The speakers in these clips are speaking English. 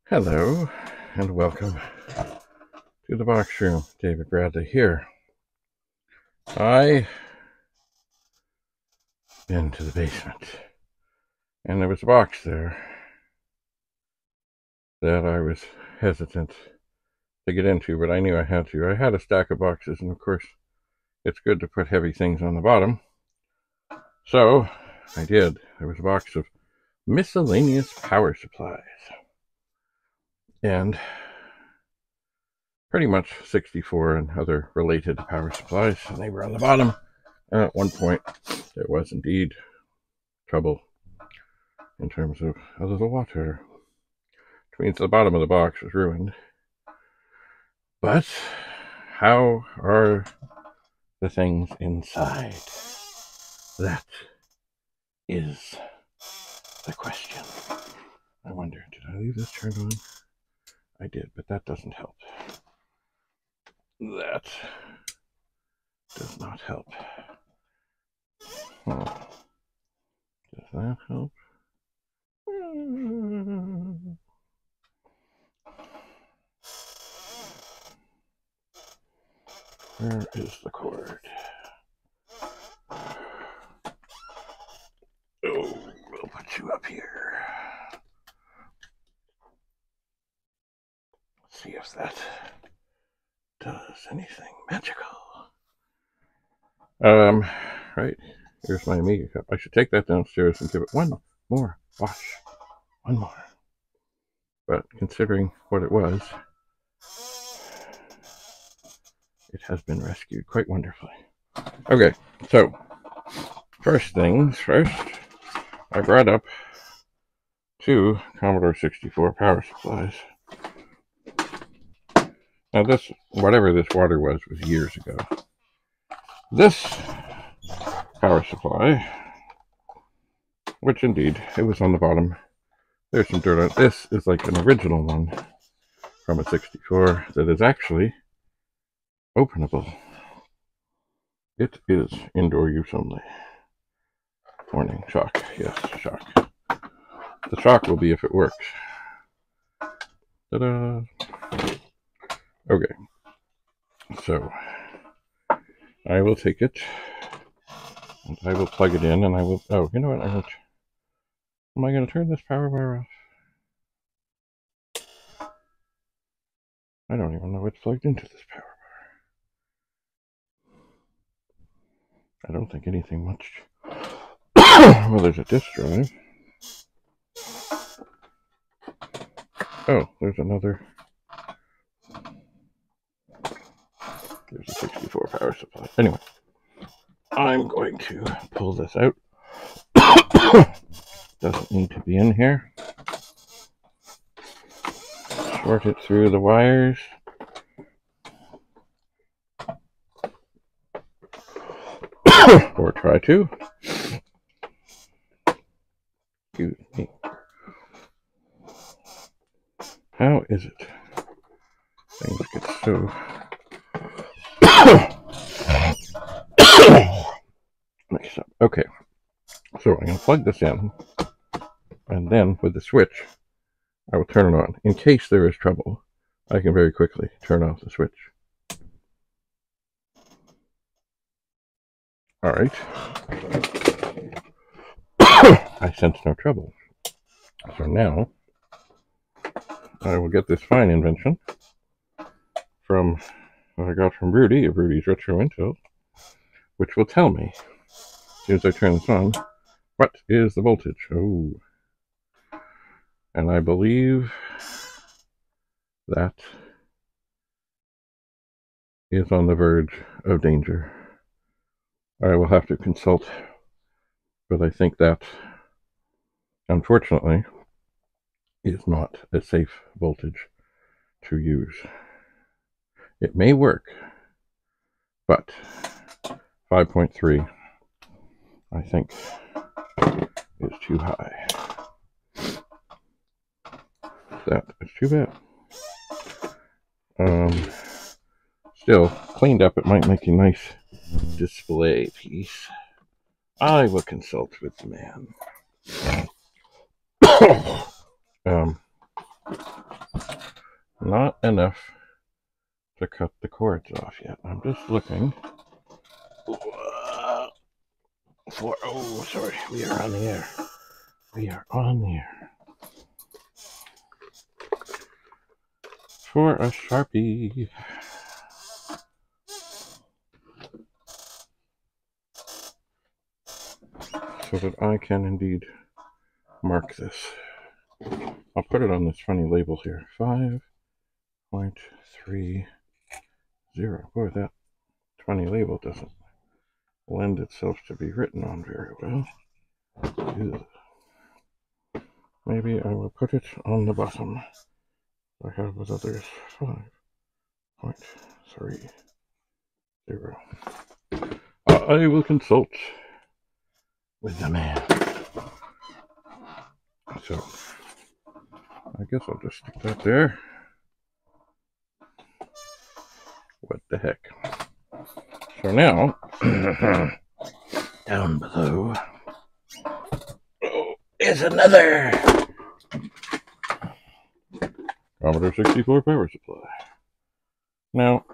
Hello, and welcome to the box room. David Bradley here. I been to the basement, and there was a box there that I was hesitant to get into, but I knew I had to. I had a stack of boxes, and of course, it's good to put heavy things on the bottom. So, I did. There was a box of miscellaneous power supplies, and pretty much 64 and other related power supplies, and they were on the bottom. And at one point, there was indeed trouble in terms of a little water, which means the bottom of the box was ruined. But how are the things inside? That is the question. I wonder, did I leave this turned on? I did, but that doesn't help. That does not help. Does that help? Where is the cord? Oh, we'll put you up here. Let's see if that does anything magical. Right. Here's my Amiga cup. I should take that downstairs and give it one more wash. One more. But considering what it was, it has been rescued quite wonderfully. Okay, so first things first, I brought up 2 Commodore 64 power supplies. Now this, whatever this water was years ago. This power supply, which indeed, it was on the bottom. There's some dirt on it. This is like an original one from a 64 that is actually openable. It is indoor use only. Warning, shock. Yes, shock. The shock will be if it works. Ta-da! Okay. So, I will take it, and I will plug it in, and I will, oh, you know what, am I going to turn this power bar off? I don't even know what's plugged into this power bar. I don't think anything much. Well, there's a disk drive. Oh, there's another. There's a 64 power supply. Anyway, I'm going to pull this out. Doesn't need to be in here. Short it through the wires. Or try to. Excuse me. How is it? Things get so mixed up. Okay. So I'm going to plug this in, and then with the switch, I will turn it on. In case there is trouble, I can very quickly turn off the switch. Alright. I sense no trouble. So now, I will get this fine invention from what I got from Rudy of Rudy's Retro Intel, which will tell me, as soon as I turn this on, what is the voltage. Oh. And I believe that is on the verge of danger. I will have to consult, but I think that, unfortunately, is not a safe voltage to use. It may work, but 5.3, I think, is too high. That is too bad. Still, cleaned up, it might make a nice display piece. I will consult with the man. enough to cut the cords off yet. I'm just looking for, oh, sorry, we are on the air. We are on the air. For a Sharpie. So that I can indeed mark this. I'll put it on this funny label here. 5.30. Boy, that funny label doesn't lend itself to be written on very well. Ew. Maybe I will put it on the bottom. I have with others 5.30. I will consult with the man. So, I guess I'll just stick that there. What the heck? So now, down below is another Commodore 64 power supply. Now,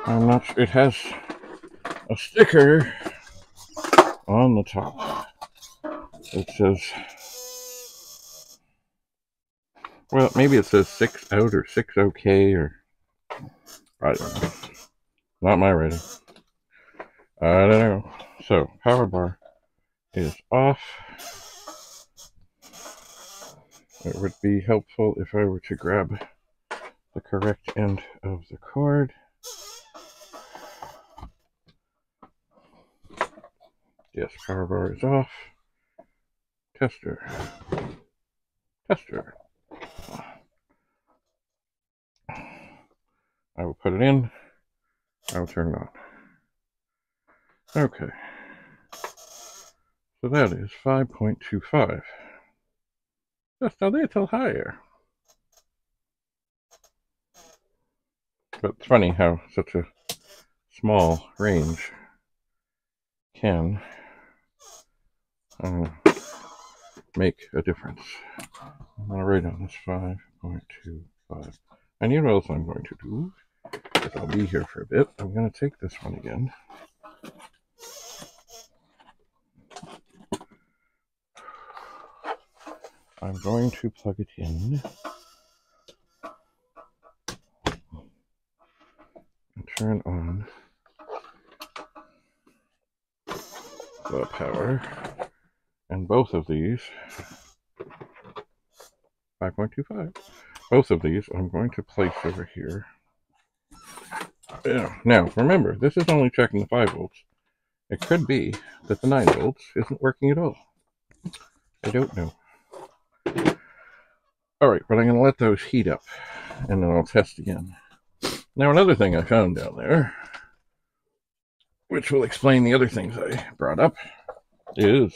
I'm not sure, it has a sticker on the top. It says, well, maybe it says 6 out or 6 OK or I don't know. Not my writing. I don't know. So, power bar is off. It would be helpful if I were to grab the correct end of the cord. Yes, power bar is off. Tester. Tester. I will put it in. I will turn it on. Okay. So that is 5.25. Just a little higher. But it's funny how such a small range can make a difference. I'm going to write on this 5.25. And you know what else I'm going to do? Because I'll be here for a bit. I'm going to take this one again. I'm going to plug it in and turn on the power. And both of these, 5.25, both of these I'm going to place over here. Yeah. Now, remember, this is only checking the 5 volts. It could be that the 9 volts isn't working at all. I don't know. Alright, but I'm going to let those heat up, and then I'll test again. Now, another thing I found down there, which will explain the other things I brought up, is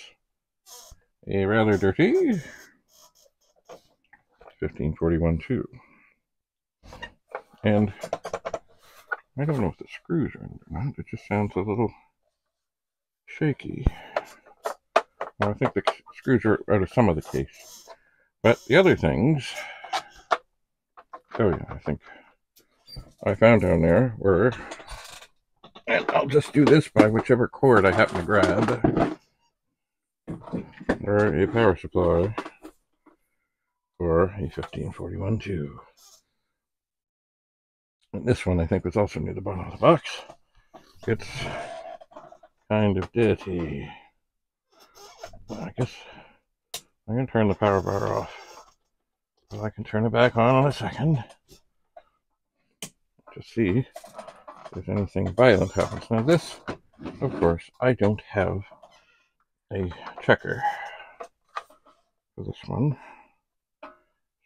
a rather dirty 1541-2. And I don't know if the screws are in there or not. It just sounds a little shaky. Well, I think the screws are out of some of the case. But the other things, oh yeah, I think I found down there were, and I'll just do this by whichever cord I happen to grab, or a power supply for a 1541-2. And this one I think was also near the bottom of the box. It's kind of dirty. I guess I'm going to turn the power bar off. But I can turn it back on in a second to see if there's anything violent happens. Now this, of course, I don't have a checker for this one.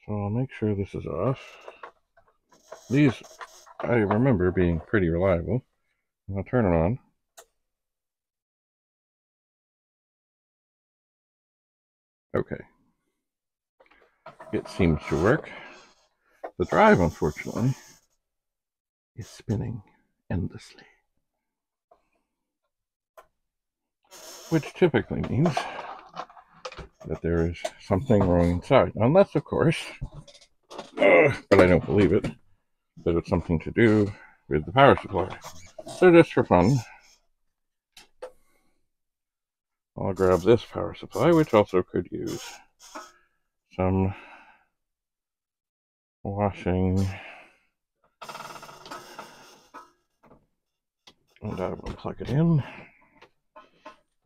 So I'll make sure this is off. These, I remember being pretty reliable. And I'll turn it on. Okay. It seems to work. The drive, unfortunately, is spinning endlessly. Which typically means that there is something wrong inside. Unless, of course, but I don't believe it, that it's something to do with the power supply. So just for fun, I'll grab this power supply, which also could use some washing, and I will plug it in,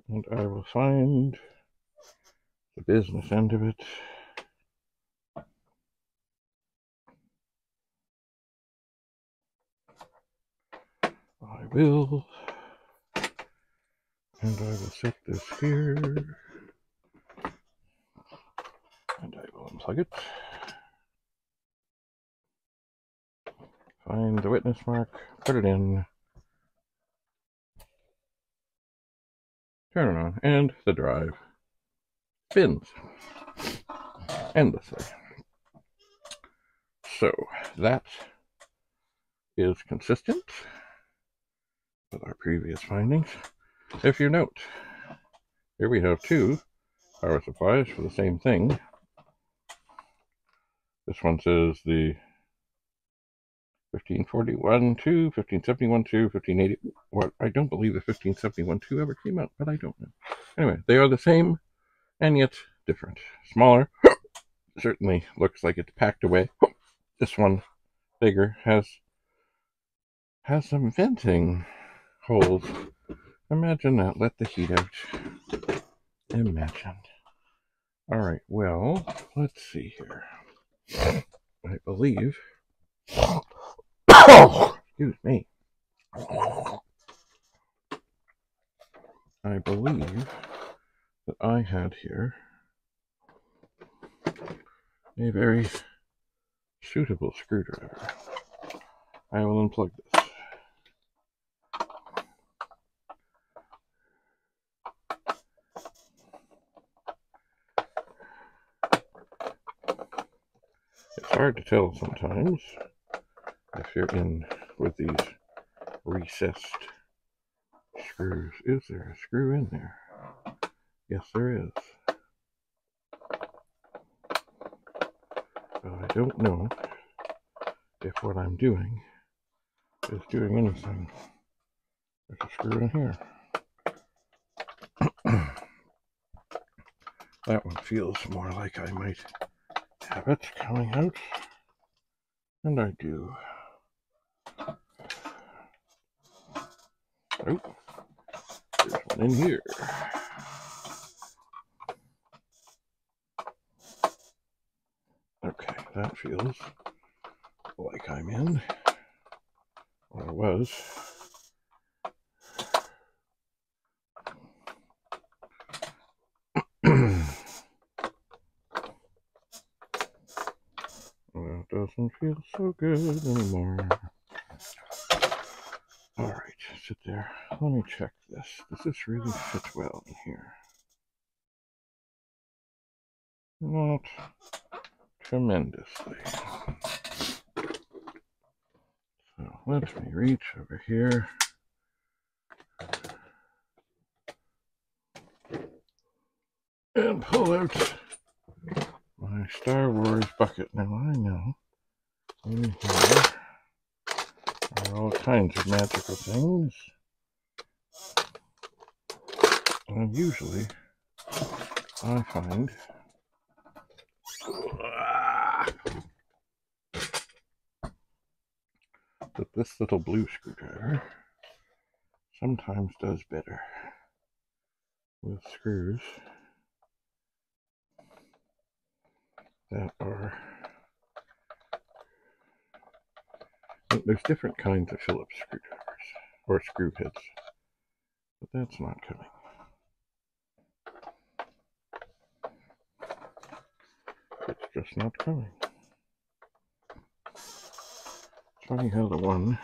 and I will find the business end of it. I will, and I will set this here, and I will unplug it. Find the witness mark, put it in, turn it on, and the drive spins endlessly. So that is consistent with our previous findings. If you note, here we have two power supplies for the same thing. This one says the 1541-2, 1571-2, 1580. Well, I don't believe the 1571-2 ever came out, but I don't know. Anyway, they are the same and yet different. Smaller, certainly looks like it's packed away. This one, bigger, has some venting holes. Imagine that. Let the heat out. Imagine. All right, well, let's see here. I believe. Excuse me. I believe that I had here a very suitable screwdriver. I will unplug this. It's hard to tell sometimes if you're in with these recessed screws. Is there a screw in there? Yes, there is. But I don't know if what I'm doing is doing anything. There's a screw in here. That one feels more like I might have it coming out. And I do. Oh, there's one in here. Okay, that feels like I'm in. Or was. Well, it doesn't feel so good anymore. Alright, sit there. Let me check this. Does this really fit well in here? Not tremendously. So let me reach over here. And pull out my Star Wars bucket. Now I know in here are all kinds of magical things. And usually I find that this little blue screwdriver sometimes does better with screws that are, there's different kinds of Phillips screwdrivers or screw heads, but that's not coming. It's just not coming. It's funny how the one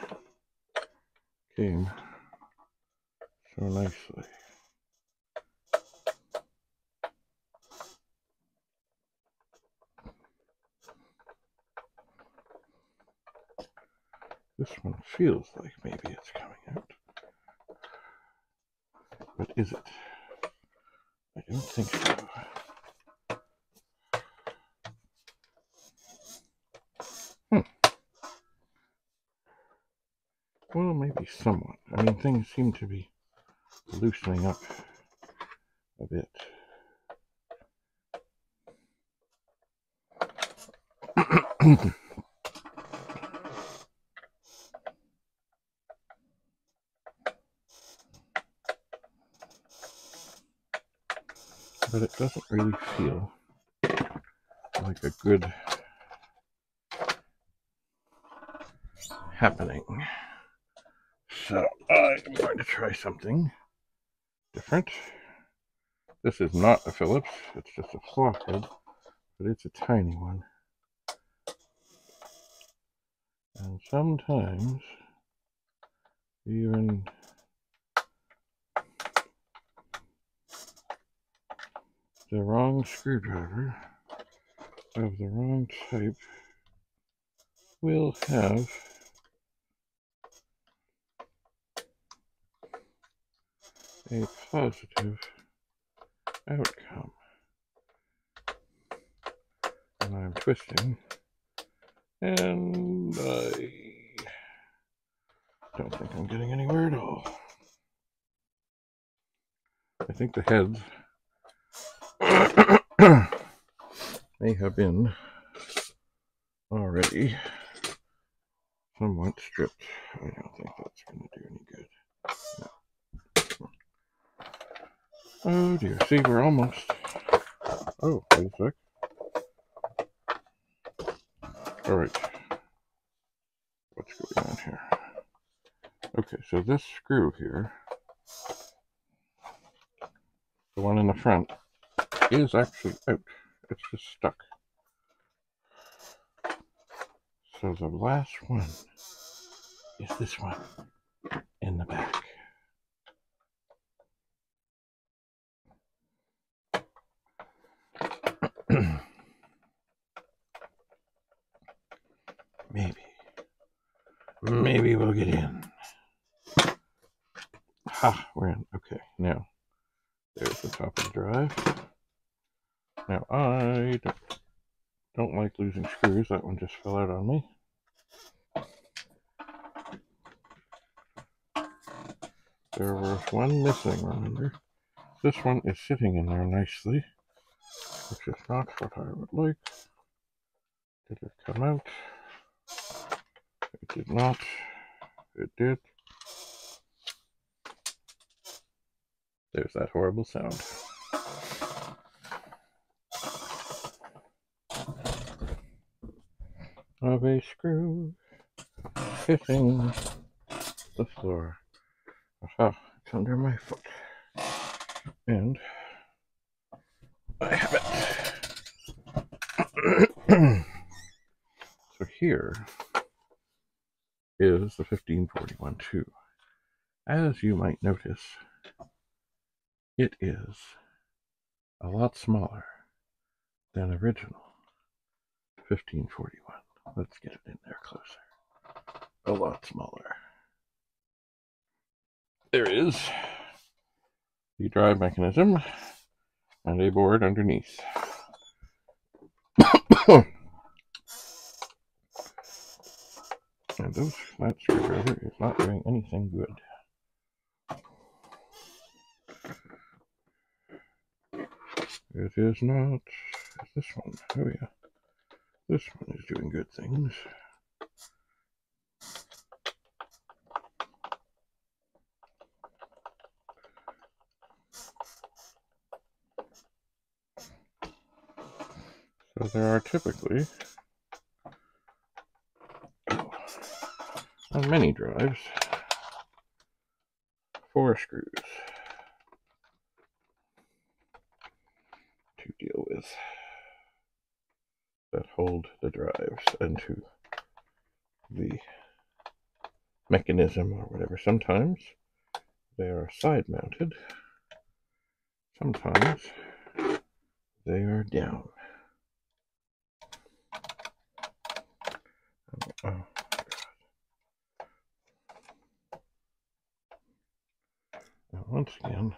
came so nicely. This one feels like maybe it's coming out. But is it? I don't think so. least somewhat. I mean, things seem to be loosening up a bit. But it doesn't really feel like a good happening. So I'm going to try something different. This is not a Phillips, it's just a flockhead, but it's a tiny one. And sometimes even the wrong screwdriver of the wrong type will have a positive outcome. And I'm twisting, and I don't think I'm getting anywhere at all. I think the heads may have been already somewhat stripped. I don't think that's going to do any good. No. Oh dear, see, we're almost... Oh, wait a sec. Alright. What's going on here? Okay, so this screw here, the one in the front, is actually out. It's just stuck. So the last one is this one in the back. Maybe we'll get in. Ha, we're in. Okay, now there's the top of the drive. Now I don't like losing screws. That one just fell out on me. There was one missing, remember? This one is sitting in there nicely, which is not what I would like. Did it come out? It did not. It did. There's that horrible sound. Of a screw hitting the floor. Aha, it's under my foot. And I have it. So here is the 1541-2. As you might notice, it is a lot smaller than original 1541. Let's get it in there closer. A lot smaller. There is the drive mechanism and a board underneath. And that screwdriver is not doing anything good. It is not this one. Oh yeah. This one is doing good things. So there are typically, on many drives, 4 screws to deal with that hold the drives into the mechanism or whatever. Sometimes they are side mounted, sometimes they are down. Oh. Now once again,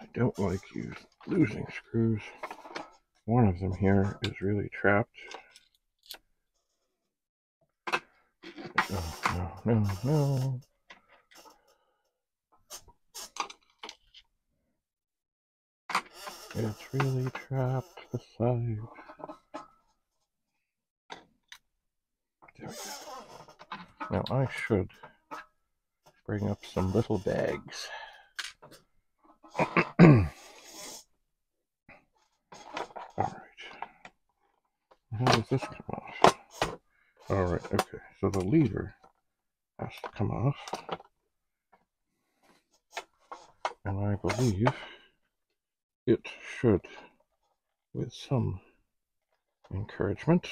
I don't like losing screws. One of them here is really trapped. Oh, no. It's really trapped the side. There we go. Now I should bring up some little bags. Alright. How does this come off? Alright, okay. So the lever has to come off. And I believe it should, with some encouragement,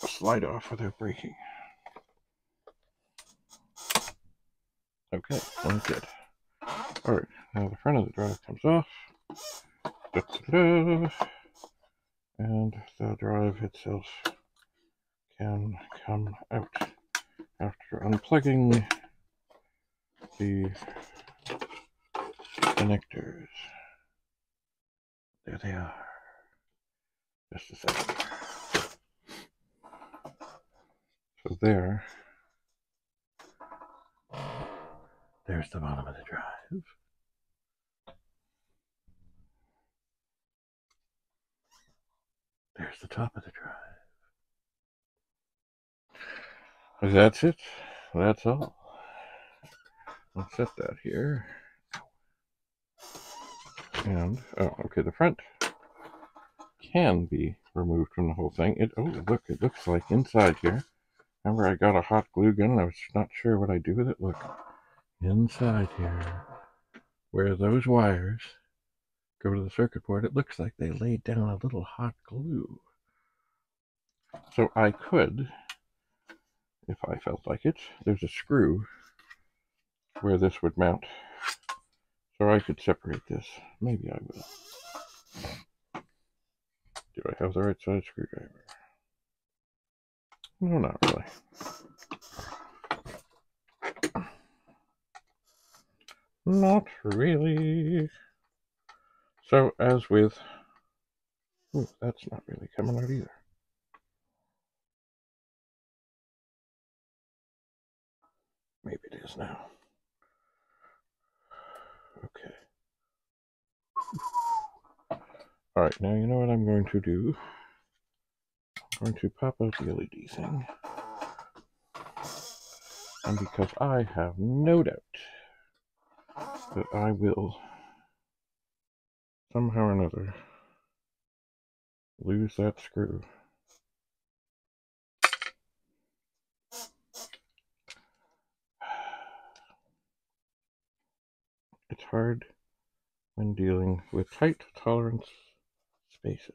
slide off without breaking. Okay, sounds good. Alright, now the front of the drive comes off. Da-da-da. And the drive itself can come out after unplugging the connectors. There they are. Just a second. So there's the bottom of the drive. There's the top of the drive. That's it. That's all. I'll set that here. And, oh, okay, the front can be removed from the whole thing. Oh, look, it looks like inside here. Remember, I got a hot glue gun and I was not sure what I'd do with it. Look, inside here, where those wires go to the circuit board, it looks like they laid down a little hot glue. So I could, if I felt like it, there's a screw where this would mount. So I could separate this. Maybe I will. Do I have the right size screwdriver? No, not really. Not really. So, as with... Ooh, that's not really coming out either. Maybe it is now. Okay. Alright, now you know what I'm going to do. I'm going to pop out the LED thing. And because I have no doubt that I will somehow or another lose that screw. It's hard when dealing with tight tolerance spaces.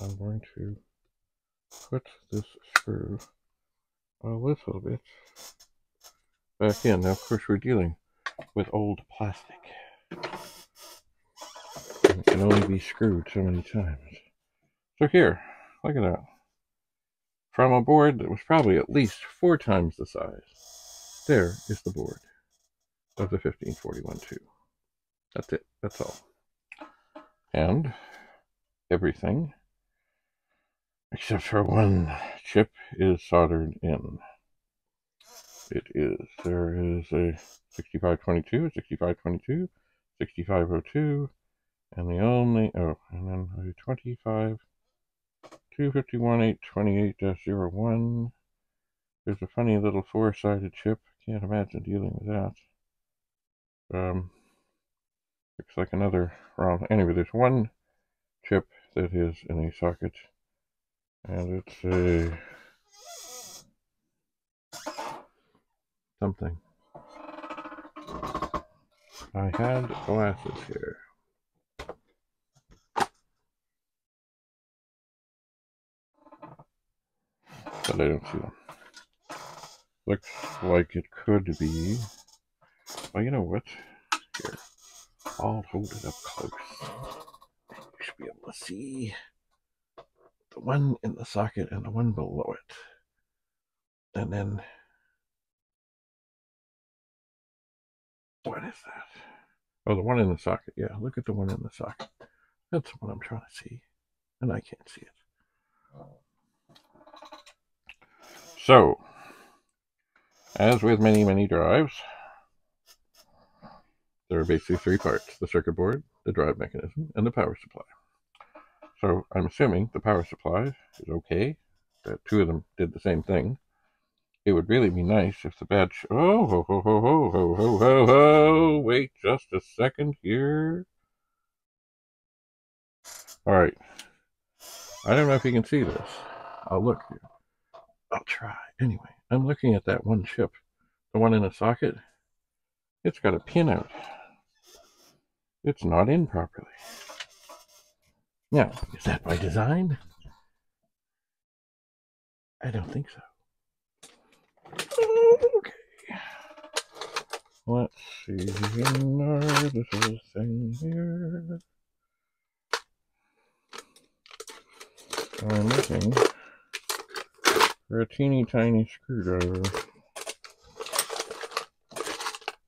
I'm going to put this screw a little bit back in. Now, of course, we're dealing with old plastic. And it can only be screwed so many times. So here, look at that. From a board that was probably at least 4 times the size, there is the board of the 1541-2. That's it. That's all. And everything, except for one chip, is soldered in. It is. There is a 6522, a 6522, 6502, and the only, and then a 25, 251, 828-01. There's a funny little 4-sided chip. Can't imagine dealing with that. Looks like another round. Anyway, there's one chip that is in a socket, and it's a something. I had glasses here. But I don't see them. Looks like it could be. Well, you know what? Here. I'll hold it up close. You should be able to see the one in the socket and the one below it. And then, what is that? Oh, the one in the socket. Yeah, look at the one in the socket. That's what I'm trying to see. And I can't see it. So, as with many drives, there are basically three parts: the circuit board, the drive mechanism, and the power supply. So I'm assuming the power supply is okay, that two of them did the same thing. It would really be nice if the batch... Oh, ho, ho, ho, ho, ho, ho, ho, ho. Wait just a second here. All right. I don't know if you can see this. I'll look here. I'll try. Anyway, I'm looking at that one chip, the one in the socket. It's got a pin out. It's not in properly. Now, is that by design? I don't think so. Okay. Let's see in our little thing here. I'm looking for a teeny tiny screwdriver.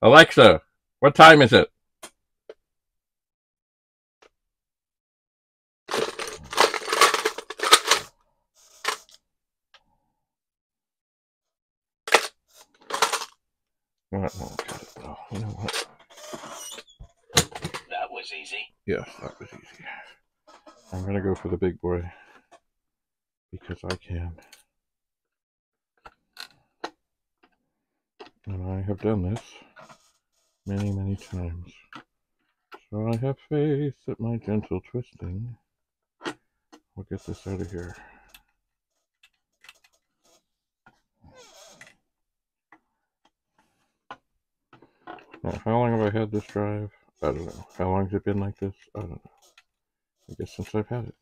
Alexa, what time is it? That won't cut it though. You know what? That was easy. Yes, that was easy. I'm gonna go for the big boy because I can. And I have done this many times. So I have faith that my gentle twisting will get this out of here. Now, how long have I had this drive? I don't know. How long has it been like this? I don't know. I guess since I've had it.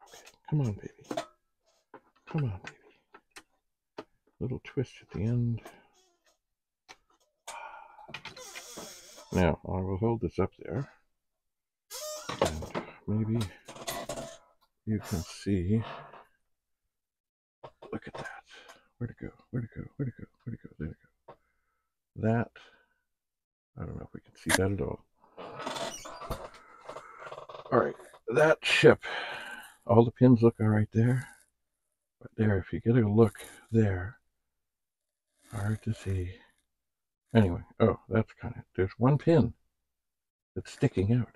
Okay, come on, baby. Come on, baby. Little twist at the end. Now, I will hold this up there. And maybe you can see. Look at that. Where'd it go? Where'd it go? Where'd it go? Where'd it go? There it go. That, I don't know if we can see that at all. Alright, that chip, all the pins look alright there. But there, if you get a look there, hard to see. Anyway, oh, that's kind of, there's one pin that's sticking out.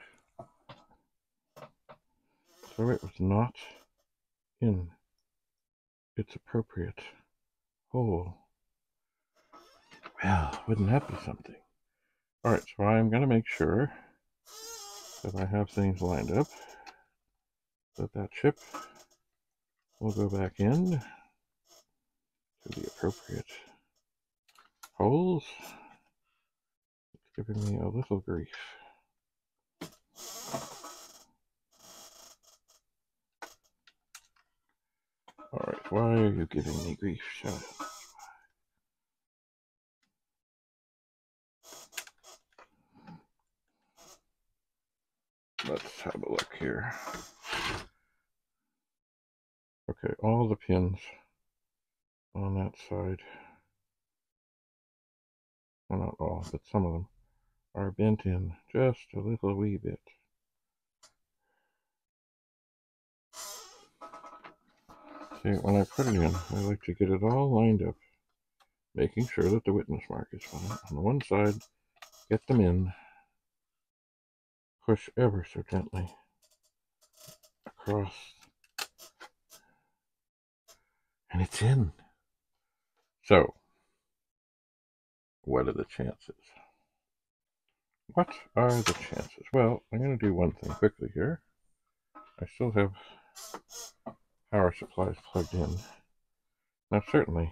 So it was not in its appropriate hole. Well, wouldn't that be something? Alright, so I'm going to make sure that I have things lined up, that chip will go back in to the appropriate holes. It's giving me a little grief. Alright, why are you giving me grief, child? Let's have a look here. Okay, all the pins on that side, well, not all, but some of them, are bent in just a little wee bit. See, when I put it in, I like to get it all lined up, making sure that the witness mark is fine. On the one side, get them in, push ever so gently across, and it's in. So, what are the chances? What are the chances? Well, I'm going to do one thing quickly here. I still have power supplies plugged in. Now, certainly,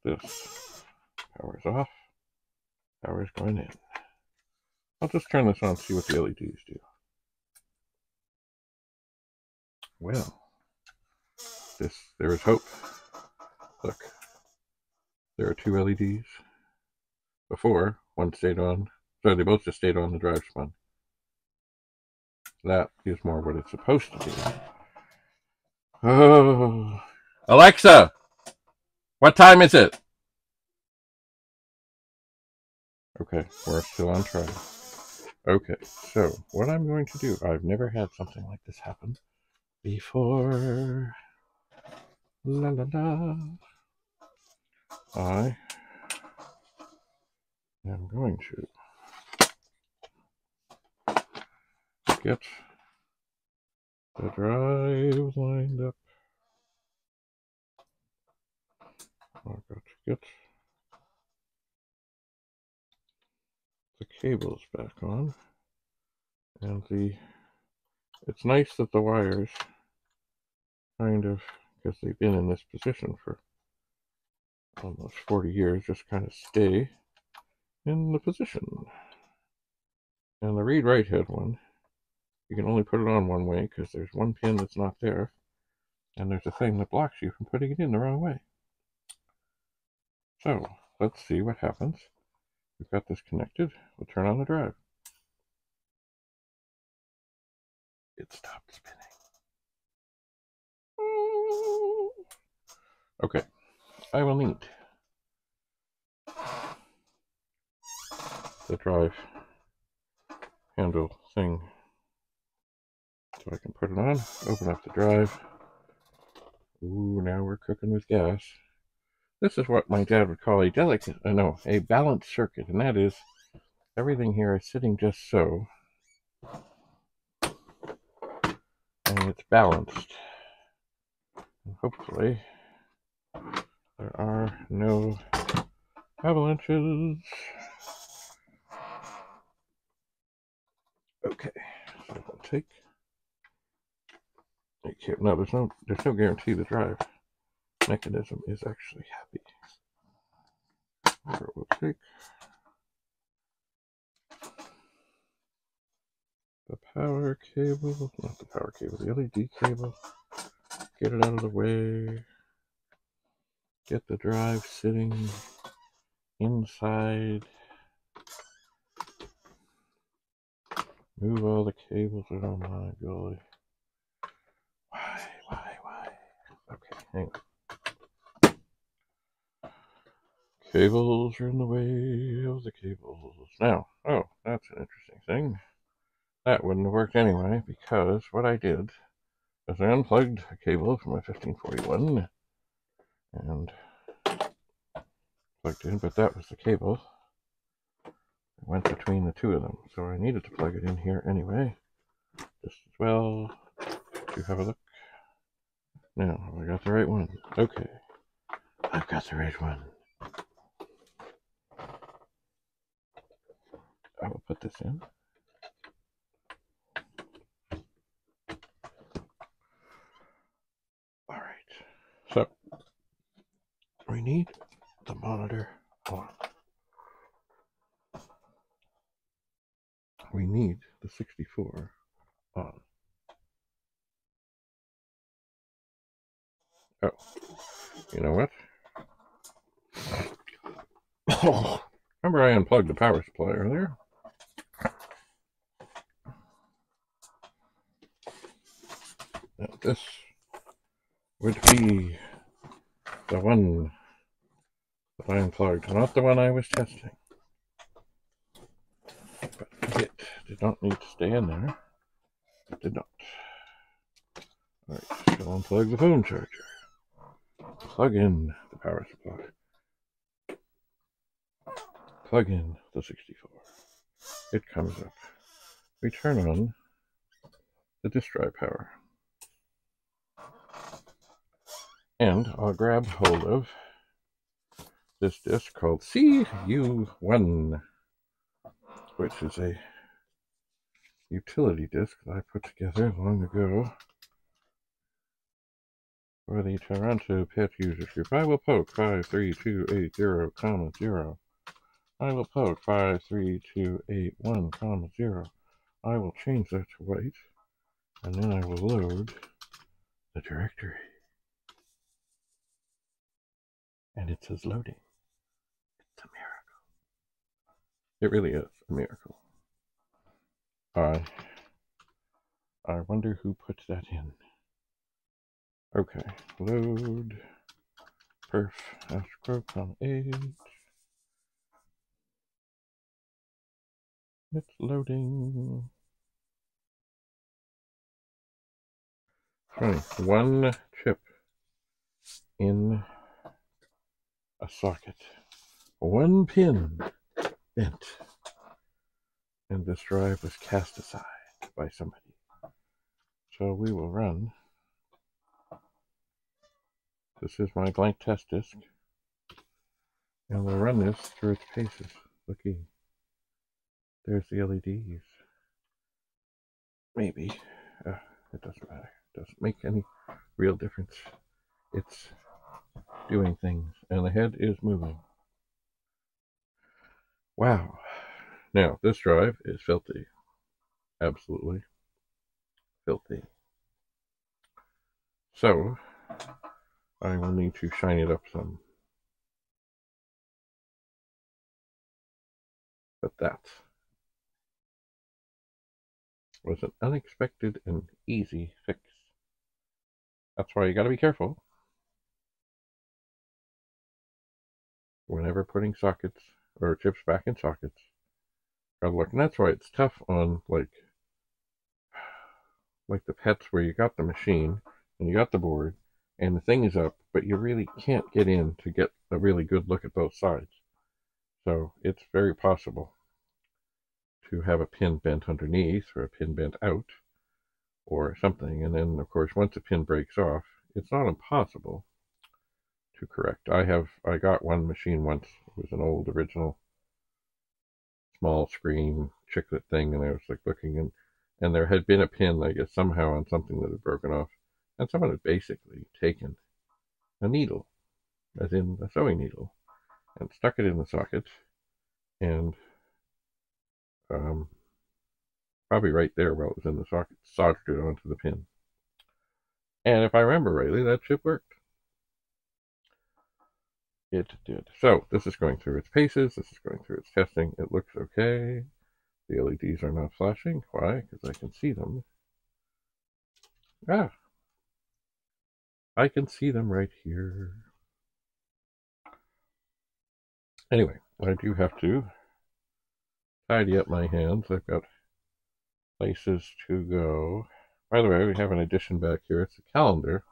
this power is off, power is going in. I'll just turn this on and see what the LEDs do. Well, there is hope. Look, there are two LEDs. Before, one stayed on, so they both just stayed on, the drive spun. That is more what it's supposed to be. Oh, Alexa, what time is it? Okay, we're still on track. Okay, so what I'm going to do, I've never had something like this happen before la la la, I am going to get the drive lined up. I've got to get the cables back on, and it's nice that the wires kind of, because they've been in this position for almost 40 years, just kind of stay in the position. And the read-write head one, you can only put it on one way because there's one pin that's not there, and there's a thing that blocks you from putting it in the wrong way. So let's see what happens. We've got this connected. We'll turn on the drive. It stopped spinning. Okay, I will need the drive handle thing so I can put it on, open up the drive. Ooh, now we're cooking with gas. This is what my dad would call a balanced circuit, and that is everything here is sitting just so, and it's balanced. And hopefully there are no avalanches. Okay, so we'll take. No, there's no guarantee the drive mechanism is actually happy. So we'll take the power cable, not the power cable, the LED cable, get it out of the way, get the drive sitting inside, move all the cables. Oh my golly. Why? Okay, hang on. Cables are in the way of the cables. Now, oh, that's an interesting thing. That wouldn't have worked anyway, because what I did is I unplugged a cable from my 1541 and plugged in, but that was the cable that went between the two of them. So I needed to plug it in here anyway, just as well to have a look. Now, have I got the right one? Okay, I've got the right one. I will put this in. All right, so we need the monitor on. We need the 64 on. Oh, you know what? Oh, remember I unplugged the power supply earlier? Now this would be the one that I unplugged, not the one I was testing. But it did not need to stay in there. It did not. Alright, still unplug the phone charger. Plug in the power supply. Plug in the 64. It comes up. We turn on the disk drive power. And I'll grab hold of this disk called CU1, which is a utility disk that I put together long ago for the Toronto Pet Users Group. I will poke 53280, 0. I will poke 53281, 0. I will change that to white, and then I will load the directory. And it says loading. It's a miracle. It really is a miracle. I wonder who put that in. Okay, load perf AstroPro, H. It's loading. Funny, one chip in a socket, one pin bent, and this drive was cast aside by somebody. So we will run. This is my blank test disk, and we'll run this through its paces. Looky, there's the LEDs. Maybe. It doesn't matter. It doesn't make any real difference. It's doing things, and the head is moving. Wow. Now, this drive is filthy. Absolutely filthy. So, I will need to shine it up some. But that was an unexpected and easy fix. That's why you gotta be careful whenever putting sockets or chips back in sockets. Gotta look, and that's why it's tough on like the pets where you got the machine and you got the board and the thing is up, but you really can't get in to get a really good look at both sides. So it's very possible to have a pin bent underneath or a pin bent out or something, and then of course once a pin breaks off, it's not impossible to correct. I got one machine once. It was an old original small screen chiclet thing, and I was like looking, and there had been a pin, I guess, somehow on something that had broken off, and someone had basically taken a needle, as in a sewing needle, and stuck it in the socket, and probably right there while it was in the socket, soldered it onto the pin. And if I remember rightly, that chip worked. It did. So this is going through its paces. This is going through its testing. It looks okay. The LEDs are not flashing. Why? Because I can see them. Ah, I can see them right here. Anyway, I do have to tidy up my hands. I've got places to go. By the way, we have an addition back here. It's a calendar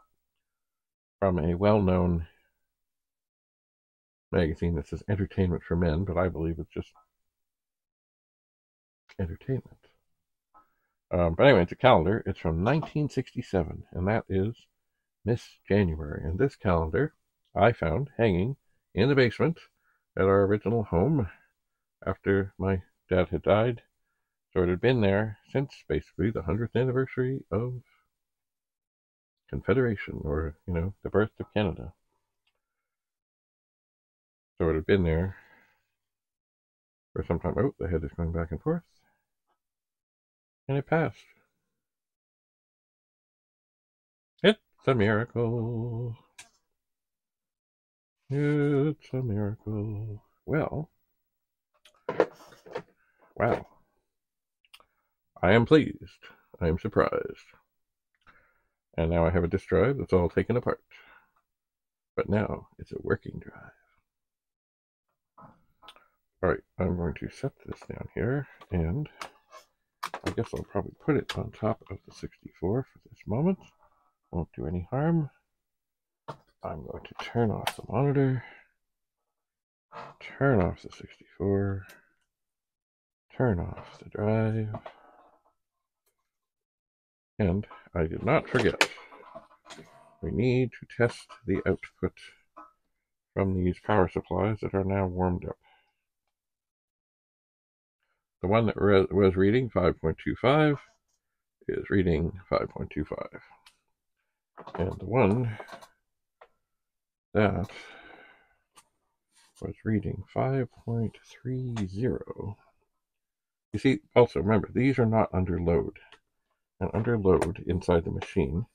from a well-known magazine that says Entertainment for Men, but I believe it's just entertainment. But anyway, it's a calendar. It's from 1967, and that is Miss January. And this calendar I found hanging in the basement at our original home after my dad had died. So it had been there since basically the 100th anniversary of Confederation, or, the birth of Canada. So it had been there for some time. Oh, the head is going back and forth. And it passed. It's a miracle. It's a miracle. Well, wow. I am pleased. I am surprised. And now I have a disk drive that's all taken apart. But now it's a working drive. Alright, I'm going to set this down here, and I guess I'll probably put it on top of the 64 for this moment. Won't do any harm. I'm going to turn off the monitor, turn off the 64, turn off the drive, and I did not forget, we need to test the output from these power supplies that are now warmed up. The one that was reading 5.25 is reading 5.25. And the one that was reading 5.30. You see, also remember, these are not under load. And under load inside the machine,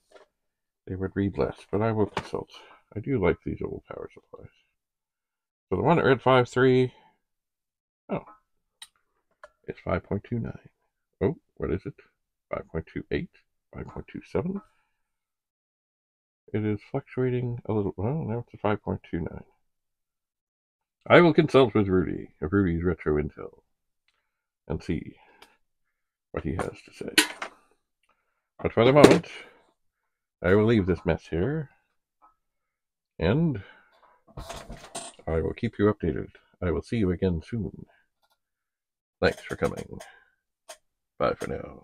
they would read less, but I will consult. I do like these old power supplies. So the one that read 5.3, oh, it's 5.29. Oh, what is it? 5.28, 5.27. It is fluctuating a little. Well, now it's a 5.29. I will consult with Rudy of Rudy's Retro Intel and see what he has to say. But for the moment, I will leave this mess here, and I will keep you updated. I will see you again soon. Thanks for coming. Bye for now.